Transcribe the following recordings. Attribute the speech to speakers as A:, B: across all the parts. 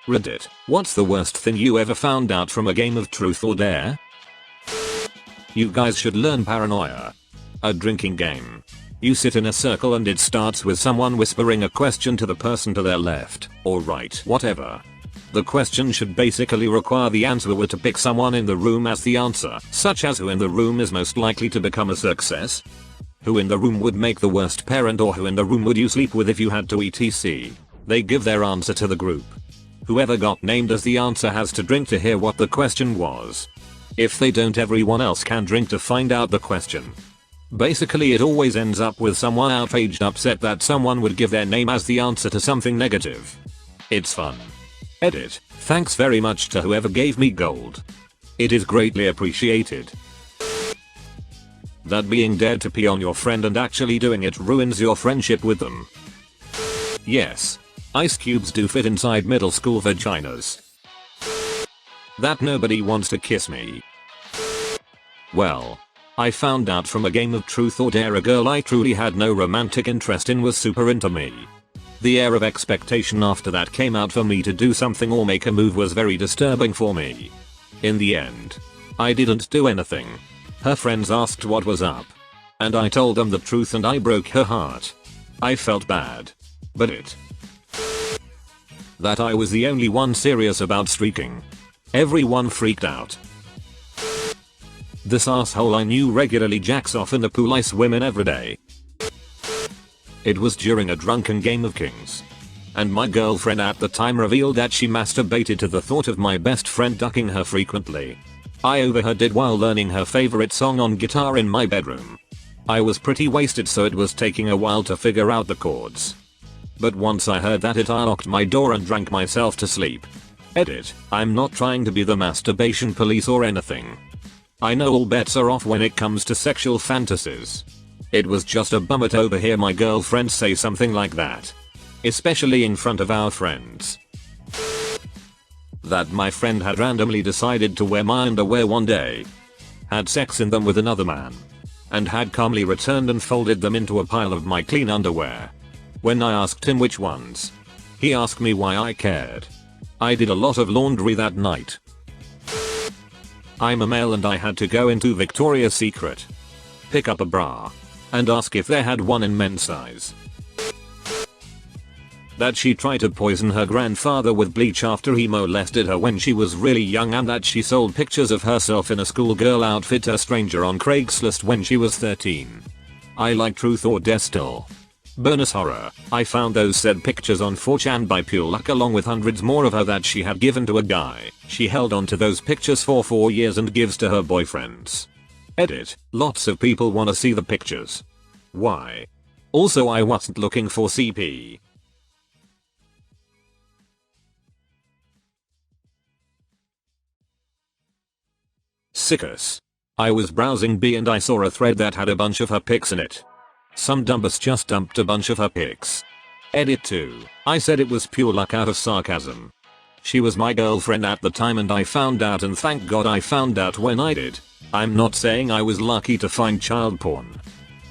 A: Reddit, what's the worst thing you ever found out from a game of truth or dare? You guys should learn paranoia. A drinking game. You sit in a circle and it starts with someone whispering a question to the person to their left, or right, whatever. The question should basically require the answerer to pick someone in the room as the answer, such as who in the room is most likely to become a success? Who in the room would make the worst parent, or who in the room would you sleep with if you had to etc. They give their answer to the group. Whoever got named as the answer has to drink to hear what the question was. If they don't, everyone else can drink to find out the question. Basically it always ends up with someone outraged, upset that someone would give their name as the answer to something negative. It's fun. Edit. Thanks very much to whoever gave me gold. It is greatly appreciated. That being dared to pee on your friend and actually doing it ruins your friendship with them. Yes. Ice cubes do fit inside middle school vaginas. That nobody wants to kiss me. Well, I found out from a game of truth or dare a girl I truly had no romantic interest in was super into me. The air of expectation after that came out for me to do something or make a move was very disturbing for me. In the end, I didn't do anything. Her friends asked what was up. And I told them the truth and I broke her heart. I felt bad. But that I was the only one serious about streaking. Everyone freaked out. This asshole I knew regularly jacks off in the pool I swim in every day. It was during a drunken game of kings. And my girlfriend at the time revealed that she masturbated to the thought of my best friend ducking her frequently. I overheard it while learning her favorite song on guitar in my bedroom. I was pretty wasted, so it was taking a while to figure out the chords. But once I heard that, I locked my door and drank myself to sleep. Edit. I'm not trying to be the masturbation police or anything. I know all bets are off when it comes to sexual fantasies. It was just a bummer to overhear my girlfriend say something like that. Especially in front of our friends. That my friend had randomly decided to wear my underwear one day. Had sex in them with another man. And had calmly returned and folded them into a pile of my clean underwear. When I asked him which ones, he asked me why I cared. I did a lot of laundry that night. I'm a male and I had to go into Victoria's Secret, pick up a bra, and ask if they had one in men's size. That she tried to poison her grandfather with bleach after he molested her when she was really young, and that she sold pictures of herself in a schoolgirl outfit to a stranger on Craigslist when she was 13. I like truth or dare still. Bonus horror, I found those said pictures on 4chan by pure luck along with hundreds more of her that she had given to a guy. She held on to those pictures for 4 years and gives to her boyfriends. Edit. Lots of people wanna see the pictures. Why? Also, I wasn't looking for CP. Sickos. I was browsing B and I saw a thread that had a bunch of her pics in it. Some dumbass just dumped a bunch of her pics. Edit 2. I said it was pure luck out of sarcasm. She was my girlfriend at the time and I found out, and thank God I found out when I did. I'm not saying I was lucky to find child porn.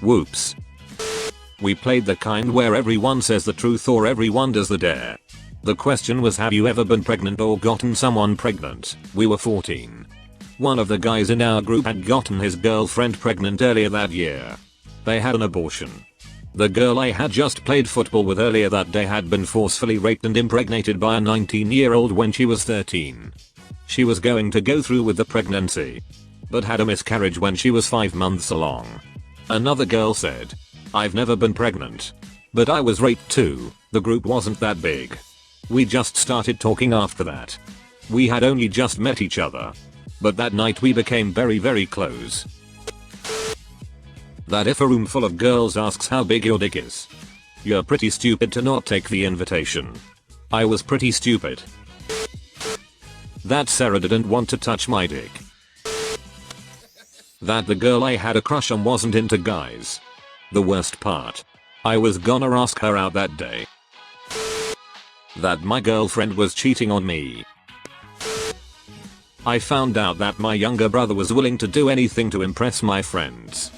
A: Whoops. We played the kind where everyone says the truth or everyone does the dare. The question was, have you ever been pregnant or gotten someone pregnant? We were 14. One of the guys in our group had gotten his girlfriend pregnant earlier that year. They had an abortion. The girl I had just played football with earlier that day had been forcefully raped and impregnated by a 19-year-old when she was 13. She was going to go through with the pregnancy, but had a miscarriage when she was 5 months along. Another girl said, I've never been pregnant, but I was raped too. The group wasn't that big. We just started talking after that. We had only just met each other, but that night we became very close. That if a room full of girls asks how big your dick is, you're pretty stupid to not take the invitation. I was pretty stupid. That Sarah didn't want to touch my dick. That the girl I had a crush on wasn't into guys. The worst part, I was gonna ask her out that day. That my girlfriend was cheating on me. I found out that my younger brother was willing to do anything to impress my friends.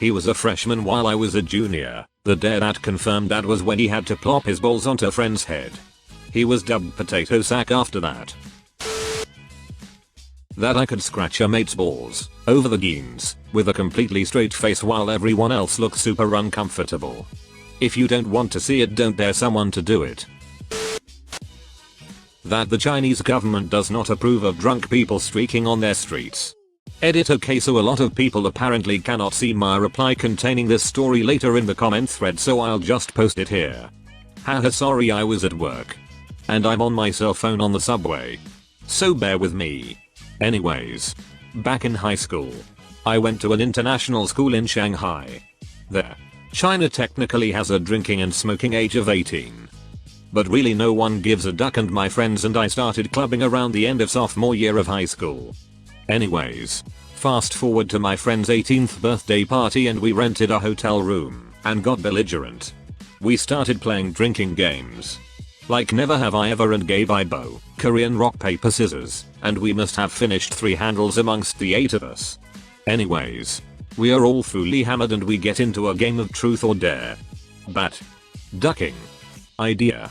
A: He was a freshman while I was a junior. The dare that confirmed that was when he had to plop his balls onto a friend's head. He was dubbed potato sack after that. That I could scratch a mate's balls over the jeans with a completely straight face while everyone else looked super uncomfortable. If you don't want to see it, don't dare someone to do it. That the Chinese government does not approve of drunk people streaking on their streets. Edit. Okay, so a lot of people apparently cannot see my reply containing this story later in the comment thread, so I'll just post it here. Haha, sorry, I was at work. And I'm on my cell phone on the subway. So bear with me. Anyways. Back in high school. I went to an international school in Shanghai. There. China technically has a drinking and smoking age of 18. But really no one gives a duck, and my friends and I started clubbing around the end of sophomore year of high school. Anyways. Fast forward to my friend's 18th birthday party, and we rented a hotel room and got belligerent. We started playing drinking games. Like Never Have I Ever and Gay Bye Bo, Korean rock paper scissors, and we must have finished 3 handles amongst the 8 of us. Anyways. We are all fully hammered and we get into a game of truth or dare. But. Ducking. Idea.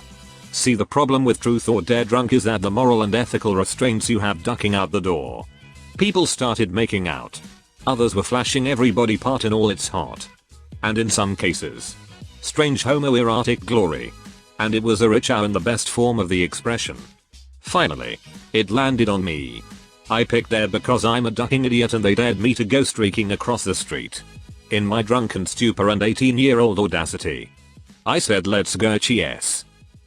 A: See, the problem with truth or dare drunk is that the moral and ethical restraints you have ducking out the door. People started making out. Others were flashing every body part in all its hot. And in some cases. Strange homoerotic glory. And it was a rich hour in the best form of the expression. Finally. It landed on me. I picked dare because I'm a ducking idiot and they dared me to go streaking across the street. In my drunken stupor and 18-year-old audacity. I said let's go, yes.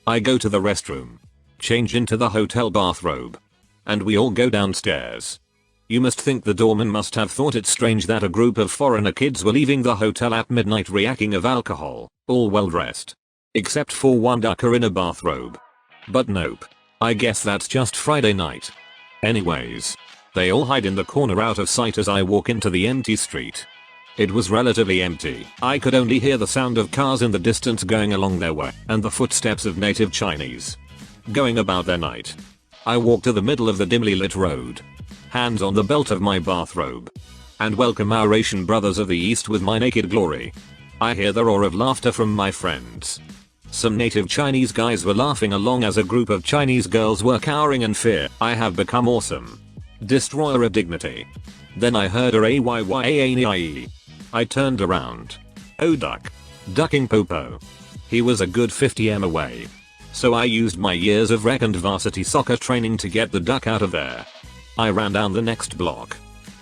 A: I go to the restroom. Change into the hotel bathrobe. And we all go downstairs. You must think the doorman must have thought it strange that a group of foreigner kids were leaving the hotel at midnight reacting of alcohol, all well dressed. Except for one ducker in a bathrobe. But nope. I guess that's just Friday night. Anyways. They all hide in the corner out of sight as I walk into the empty street. It was relatively empty. I could only hear the sound of cars in the distance going along their way and the footsteps of native Chinese going about their night. I walk to the middle of the dimly lit road, hands on the belt of my bathrobe, and welcome our Asian brothers of the East with my naked glory. I hear the roar of laughter from my friends. Some native Chinese guys were laughing along as a group of Chinese girls were cowering in fear. I have become awesome. Destroyer of dignity. Then I heard a ayyyaaie. I turned around. Oh duck. Ducking popo. He was a good 50m away. So I used my years of rec and varsity soccer training to get the duck out of there. I ran down the next block.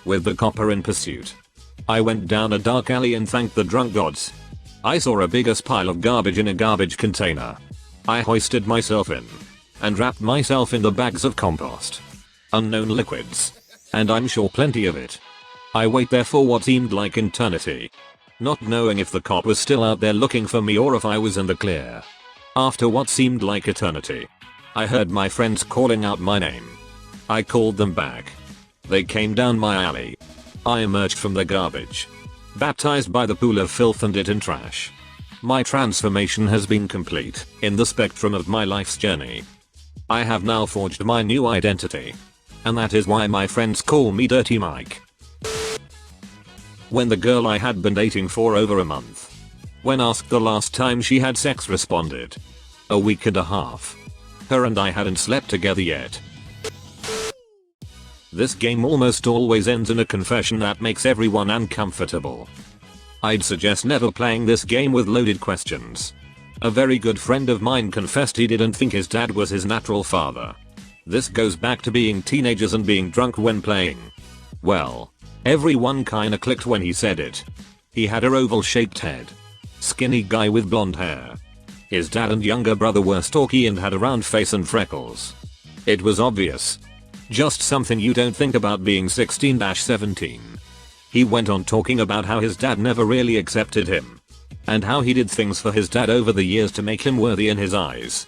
A: With the copper in pursuit. I went down a dark alley and thanked the drunk gods. I saw a biggest pile of garbage in a garbage container. I hoisted myself in. And wrapped myself in the bags of compost. Unknown liquids. And I'm sure plenty of it. I wait there for what seemed like eternity. Not knowing if the cop was still out there looking for me or if I was in the clear. After what seemed like eternity. I heard my friends calling out my name. I called them back. They came down my alley. I emerged from the garbage. Baptized by the pool of filth and it in trash. My transformation has been complete in the spectrum of my life's journey. I have now forged my new identity. And that is why my friends call me Dirty Mike. When the girl I had been dating for over a month. When asked the last time she had sex, responded. A week and a half. Her and I hadn't slept together yet. This game almost always ends in a confession that makes everyone uncomfortable. I'd suggest never playing this game with loaded questions. A very good friend of mine confessed he didn't think his dad was his natural father. This goes back to being teenagers and being drunk when playing. Well, everyone kinda clicked when he said it. He had a oval-shaped head. Skinny guy with blonde hair. His dad and younger brother were stocky and had a round face and freckles. It was obvious. Just something you don't think about being 16-17. He went on talking about how his dad never really accepted him. And how he did things for his dad over the years to make him worthy in his eyes.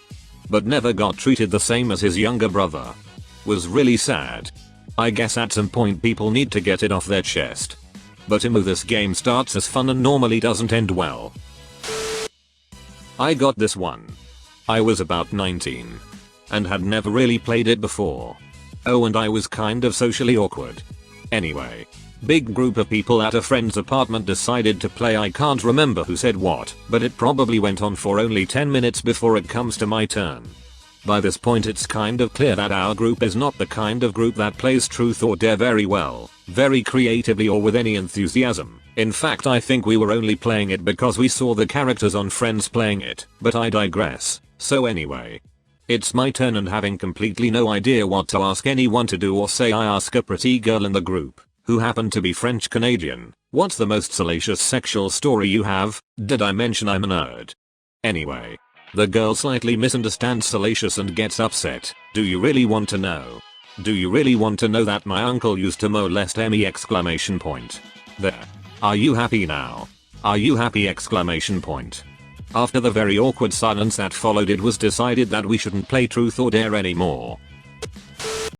A: But never got treated the same as his younger brother. Was really sad. I guess at some point people need to get it off their chest. But this game starts as fun and normally doesn't end well. I got this one. I was about 19. And had never really played it before. Oh, and I was kind of socially awkward. Anyway. Big group of people at a friend's apartment decided to play. I can't remember who said what, but it probably went on for only 10 minutes before it comes to my turn. By this point it's kind of clear that our group is not the kind of group that plays truth or dare very well, very creatively or with any enthusiasm. In fact I think we were only playing it because we saw the characters on Friends playing it, but I digress. So anyway. It's my turn and having completely no idea what to ask anyone to do or say I ask a pretty girl in the group, who happened to be French Canadian, what's the most salacious sexual story you have? Did I mention I'm a nerd? Anyway. The girl slightly misunderstands salacious and gets upset. Do you really want to know? Do you really want to know that my uncle used to molest me? Exclamation point. There. Are you happy now? Are you happy? Exclamation point. After the very awkward silence that followed, it was decided that we shouldn't play truth or dare anymore.